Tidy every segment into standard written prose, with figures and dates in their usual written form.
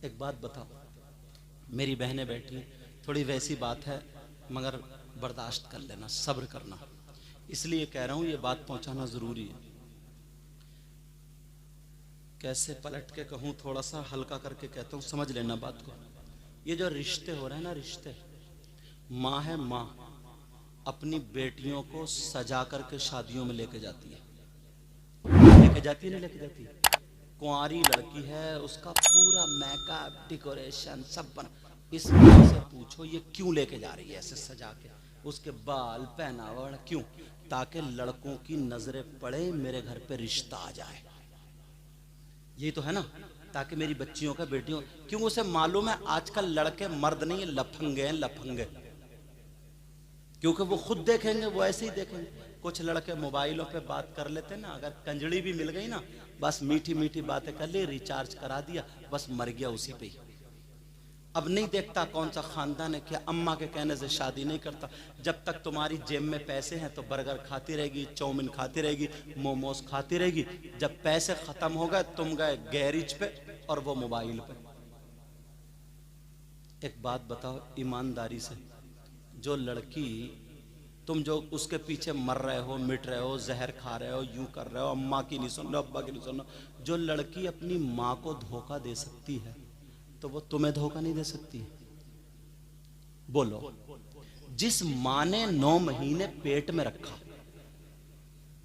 एक बात बताओ, मेरी बहनें बैठी हैं, थोड़ी वैसी बात है मगर बर्दाश्त कर लेना, सब्र करना। इसलिए कह रहा हूं ये बात पहुंचाना जरूरी है। कैसे पलट के कहूं, थोड़ा सा हल्का करके कहता हूं, समझ लेना बात को। ये जो रिश्ते हो रहे हैं ना, रिश्ते, माँ है माँ, अपनी बेटियों को सजा करके शादियों में लेके जाती है, लेके जाती है नहीं लेके जाती। कुंवारी लड़की है, उसका पूरा मेकअप डेकोरेशन सब बना। इस माँ से पूछो ये क्यों लेके जा रही है ऐसे सजा के, उसके बाल पहनावड़ क्यों? ताकि लड़कों की नजरें पड़े, मेरे घर पे रिश्ता आ जाए। यही तो है ना, ताकि मेरी बच्चियों का, बेटियों, क्यों उसे मालूम है आजकल लड़के मर्द नहीं है, लफंगे हैं, लफंगे। क्योंकि वो खुद देखेंगे, वो ऐसे ही देखेंगे। कुछ लड़के मोबाइलों पे बात कर लेते ना, अगर कंजड़ी भी मिल गई ना, बस मीठी मीठी बातें कर ली, रिचार्ज करा दिया, बस मर गया उसी पे ही। अब नहीं देखता कौन सा खानदान है, क्या अम्मा के कहने से शादी नहीं करता। जब तक तुम्हारी जेब में पैसे हैं तो बर्गर खाती रहेगी, चाउमीन खाती रहेगी, मोमोज खाती रहेगी। जब पैसे खत्म हो गए, तुम गए गैरेज पे और वो मोबाइल पे। एक बात बताओ ईमानदारी से, जो लड़की, तुम जो उसके पीछे मर रहे हो, मिट रहे हो, जहर खा रहे हो, यूं कर रहे हो, अम्मा की नहीं सुन रहे हो, अब्बा की नहीं सुन रहे हो, जो लड़की अपनी माँ को धोखा दे सकती है तो वो तुम्हें धोखा नहीं दे सकती? बोलो। जिस माँ ने 9 महीने पेट में रखा,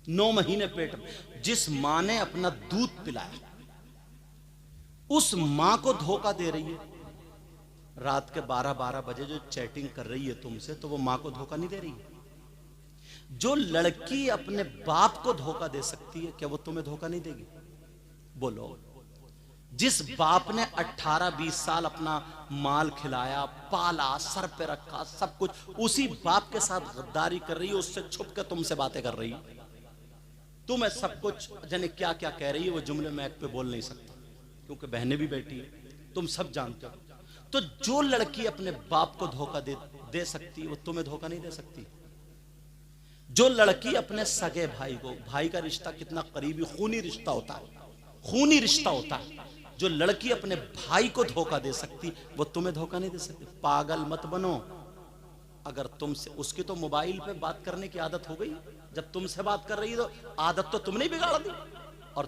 9 महीने पेट में, जिस माँ ने अपना दूध पिलाया, उस माँ को धोखा दे रही है। रात के 12-12 बजे जो चैटिंग कर रही है तुमसे, तो वो माँ को धोखा नहीं दे रही है? जो लड़की अपने बाप को धोखा दे सकती है, क्या वो तुम्हें धोखा नहीं देगी? बोलो। जिस बाप ने 18-20 साल अपना माल खिलाया, पाला, सर पे रखा, सब कुछ, उसी बाप के साथ गद्दारी कर रही है, उससे छुप के तुमसे बातें कर रही है। तुम्हें सब कुछ जाने क्या क्या कह रही है, वो जुमले मैं पे बोल नहीं सकता क्योंकि बहनें भी बैठी है, तुम सब जानते हो। तो जो लड़की अपने बाप को धोखा दे सकती है, वो तुम्हें धोखा नहीं दे सकती। जो लड़की अपने सगे भाई को, भाई का रिश्ता कितना करीबी खूनी रिश्ता होता है, खूनी रिश्ता होता है, जो लड़की अपने भाई को धोखा दे सकती, वो तुम्हें धोखा नहीं दे सकती। पागल मत बनो। अगर तुमसे, उसकी तो मोबाइल पे बात करने की आदत हो गई, जब तुमसे बात कर रही तो आदत तो तुमने ही बिगाड़ दी। और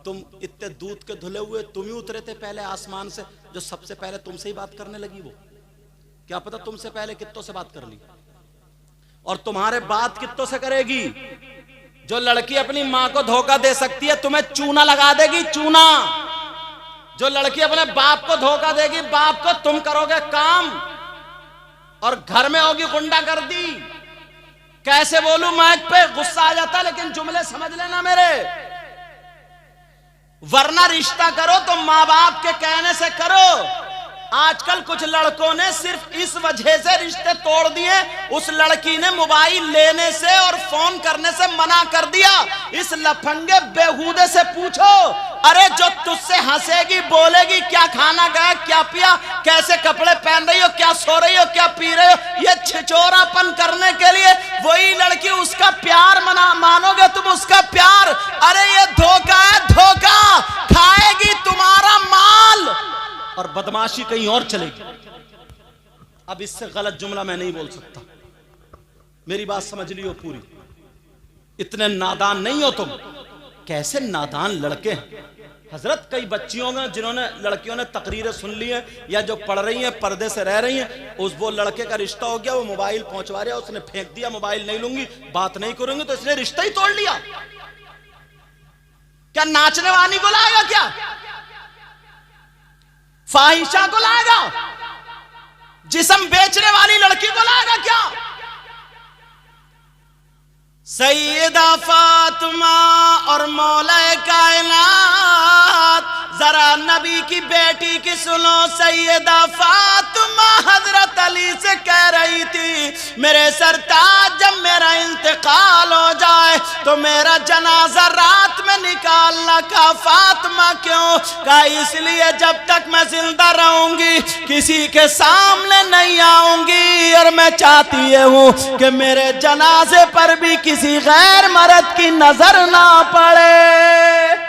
तुम इतने दूध के धुले हुए, तुम ही उतरे थे पहले आसमान से, जो सबसे पहले तुमसे ही बात करने लगी। वो क्या पता तुमसे पहले कित्तों से बात कर ली, और तुम्हारे बात कित्तों से करेगी। जो लड़की अपनी मां को धोखा दे सकती है, तुम्हें चूना लगा देगी, चूना। जो लड़की अपने बाप को धोखा देगी, बाप को, तुम करोगे काम और घर में होगी गुंडागर्दी। कैसे बोलूं, माइक पे गुस्सा आ जाता, लेकिन जुमले समझ लेना मेरे। वरना रिश्ता करो तो मां बाप के कहने से करो। आजकल कुछ लड़कों ने सिर्फ इस वजह से रिश्ते तोड़ दिए, उस लड़की ने मोबाइल लेने से और फोन करने से मना कर दिया। इस लफंगे बेहूदे से पूछो, अरे जो तुझसे हंसेगी, बोलेगी, क्या खाना खाया, क्या पिया, कैसे कपड़े पहन रही हो, क्या सो रही हो, क्या पी रही हो, ये छिचोरापन करने के लिए वही लड़की, उसका प्यार मानोगे तुम, उसका प्यार? अरे ये धोखा है, धोखा। खाएगी तुम्हारा माल और बदमाशी कहीं और चलेगी। अब इससे गलत जुमला मैं नहीं बोल सकता, मेरी बात समझ लियो पूरी। इतने नादान नहीं हो तुम। कैसे नादान लड़के हैं हजरत। कई बच्चियों में, जिन्होंने, लड़कियों ने तकरीरें सुन ली हैं या जो पढ़ रही हैं, पर्दे से रह रही हैं, उस वो लड़के का रिश्ता हो गया, वो मोबाइल पहुंचवा रहा, उसने फेंक दिया, मोबाइल नहीं लूंगी, बात नहीं करूंगी, तो इसने रिश्ता ही तोड़ लिया। क्या नाचने वाली को लाएगा, क्या फाहिशा को लाएगा, जिस्म बेचने वाली लड़की को लाएगा क्या? सैयदा फातिमा और मौला कायनात, जरा नबी की बेटी की सुनो। सैयदा फातिमा हजरत अली से कह रही थी, मेरे सरताज जब मेरा इंतकाल हो जाए तो मेरा जनाजा रात में निकालना। का फातिमा क्यों? का इसलिए जब तक मैं जिंदा रहूंगी किसी के सामने नहीं आऊंगी, और मैं चाहती हूं कि मेरे जनाजे पर भी किसी गैर मर्द की नजर ना पड़े।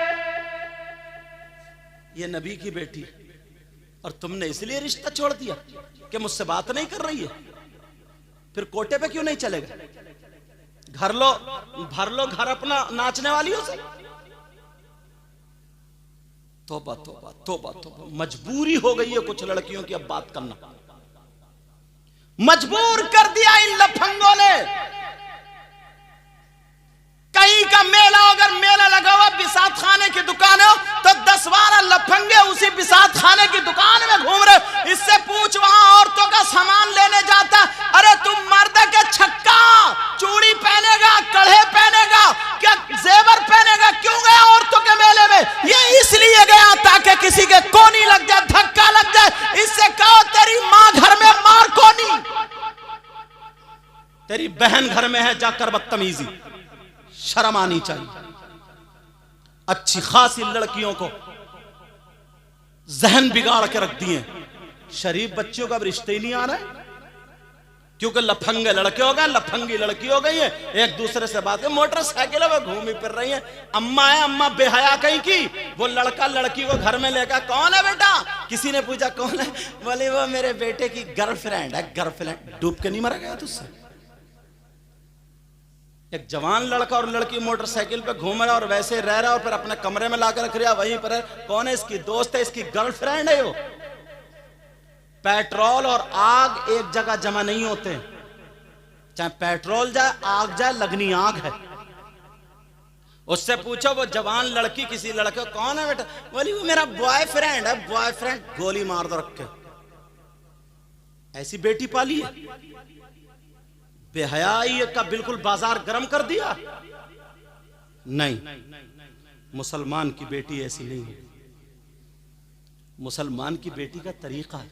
ये नबी की बेटी, और तुमने इसलिए रिश्ता छोड़ दिया कि मुझसे बात नहीं कर रही है, फिर कोटे पे क्यों नहीं चलेगा? घर लो, भर लो घर अपना नाचने वालियों से। तौबा तौबा तौबा तौबा, मजबूरी हो गई है कुछ लड़कियों की अब बात करना, मजबूर कर दिया इन लफंगों ने। कहीं का मेला, अगर मेला लगा हुआ बिसात खाने की दुकान हो तो 10-12 लफंगे उसी बिसात खाने की दुकान में घूम रहे। इससे पूछ वहां औरतों का सामान लेने जाता, अरे तुम मर्द के छक्का, चूड़ी पहनेगा, कड़े पहनेगा, क्या जेवर पहनेगा, क्यों गया औरतों के मेले में? ये इसलिए गया ताकि किसी के कोनी लग जाए, धक्का लग जाए। इससे कहो तेरी मां घर में मार कोनी, तेरी बहन घर में है, जाकर बदतमीजी। शर्म आनी चाहिए। अच्छी खासी लड़कियों को जहन बिगाड़ के रख दिए। शरीफ बच्चियों का अब रिश्ते ही नहीं आ रहा है, क्योंकि लफंगे लड़के हो गए, लफंगी लड़की हो गई है, एक दूसरे से बात है, मोटरसाइकिलों में घूमी फिर रही है। अम्मा है, अम्मा बेहया कहीं की, वो लड़का लड़की को घर में लेकर, कौन है बेटा? किसी ने पूछा कौन है, बोले वो मेरे बेटे की गर्लफ्रेंड है। गर्लफ्रेंड डूब के नहीं मरा गया तुझसे? एक जवान लड़का और लड़की मोटरसाइकिल पे घूम रहा और वैसे रह रहा और फिर अपने कमरे में लाकर रख रहा, वहीं पर है। कौन है? इसकी दोस्त है, इसकी गर्लफ्रेंड है। वो पेट्रोल और आग एक जगह जमा नहीं होते, चाहे पेट्रोल जाए आग जाए, लगनी आग है। उससे पूछो वो जवान लड़की किसी लड़के, कौन है बेटा? बोली वो मेरा बॉयफ्रेंड है। बॉयफ्रेंड? गोली मार दो रख के। ऐसी बेटी पाली है? बेहयाई का बिल्कुल बाजार गर्म कर दिया। नहीं, मुसलमान की बेटी ऐसी नहीं है। मुसलमान की बेटी का तरीका है,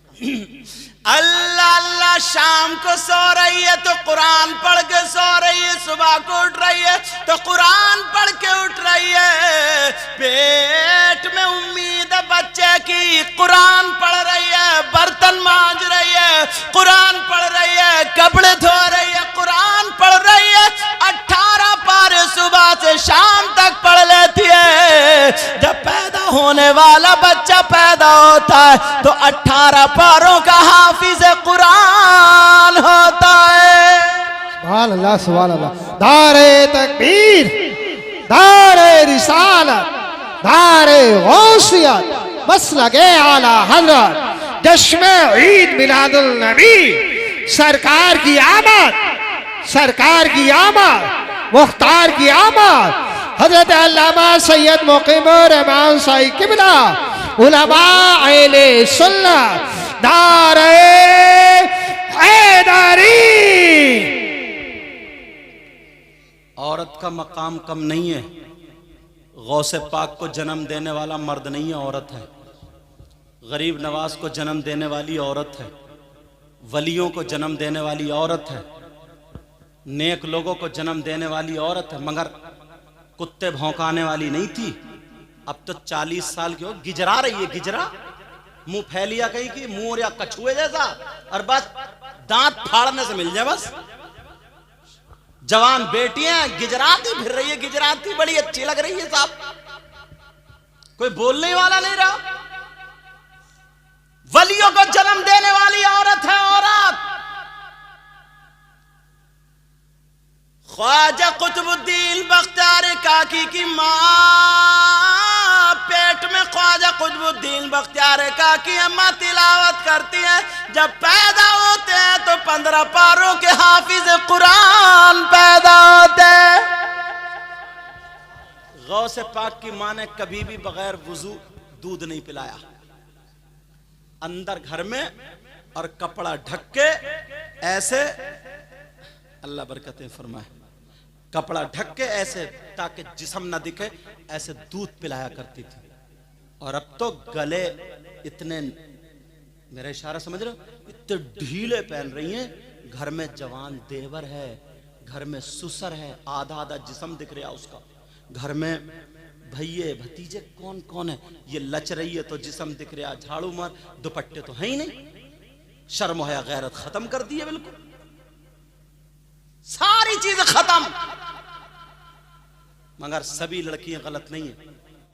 अल्लाह अल्लाह, शाम को सो रही है तो कुरान पढ़ के सो रही है, सुबह को उठ रही है तो कुरान पढ़ के उठ रही है। पेट में उम्मीद है बच्चे की, कुरान पढ़ रही है, बर्तन मांज रही है, कुरान पढ़ रही है, कपड़े धो रही है, कुरान पढ़ रही है। 18 पारे सुबह से शाम तक पढ़ लेती है। जब पैदा होने वाला बच्चा पैदा होता है तो 18 पारों का हाफिज कुरान होता है। सुभान अल्लाह, सुभान अल्लाह। दारे तकबीर, दारे रिसालत, दारे गौसियत, मसलके आला हज़रत, जश्न ईद मिलादुल नबी, सरकार की आमद, सरकार की आमद, मुख्तार की आमद, हजरत अल्लामा सैयद मुकीमुर रहमान साई किबला, उलमा अहले सुन्नत, दारे हैदरी। औरत का मकाम कम नहीं है। गौसे पाक को जन्म देने वाला मर्द नहीं है, औरत है। गरीब नवाज को जन्म देने वाली औरत है। वलियों को जन्म देने वाली औरत है। नेक लोगों को जन्म देने वाली औरत है, मगर कुत्ते भौंकाने वाली नहीं थी। अब तो 40 साल की हो, गिजरा रही है, गिजरा, मुंह फैलिया कहीं की, मुंह या कछुए जैसा, और बस दांत फाड़ने से मिल जाए बस। जवान बेटियां गिजराती फिर रही है, गिजराती बड़ी अच्छी लग रही है साहब, कोई बोलने वाला नहीं रहा। वलियों को जन्म देने वाली औरत है, औरत। ख्वाजा कुतुबुद्दीन बख्तियार काकी की मां पेट में ख्वाजा कुतुबुद्दीन बख्तियार काकी अम्मा तिलावत करती है। जब पैदा होते हैं तो 15 पारों के हाफिज कुरान पैदा होते हैं। गौसे पाक की मां ने कभी भी बगैर वुजू दूध नहीं पिलाया। अंदर घर में और कपड़ा ढक के ऐसे, अल्लाह बरकतें फरमाए, कपड़ा ढक के ऐसे ताकि जिस्म ना दिखे, ऐसे दूध पिलाया करती थी। और अब तो गले इतने, मेरा इशारा समझ रहे हो, इतने ढीले पहन रही हैं। घर में जवान देवर है, घर में सुसर है, आधा आधा जिस्म दिख रहा उसका। घर में भैये भतीजे कौन कौन है, ये लच रही है तो जिस्म दिख रहा, झाड़ू मार, दुपट्टे तो है ही नहीं। शर्म हया गैरत खत्म कर दी है, बिल्कुल सारी चीजें खत्म। मगर सभी लड़कियां गलत नहीं है।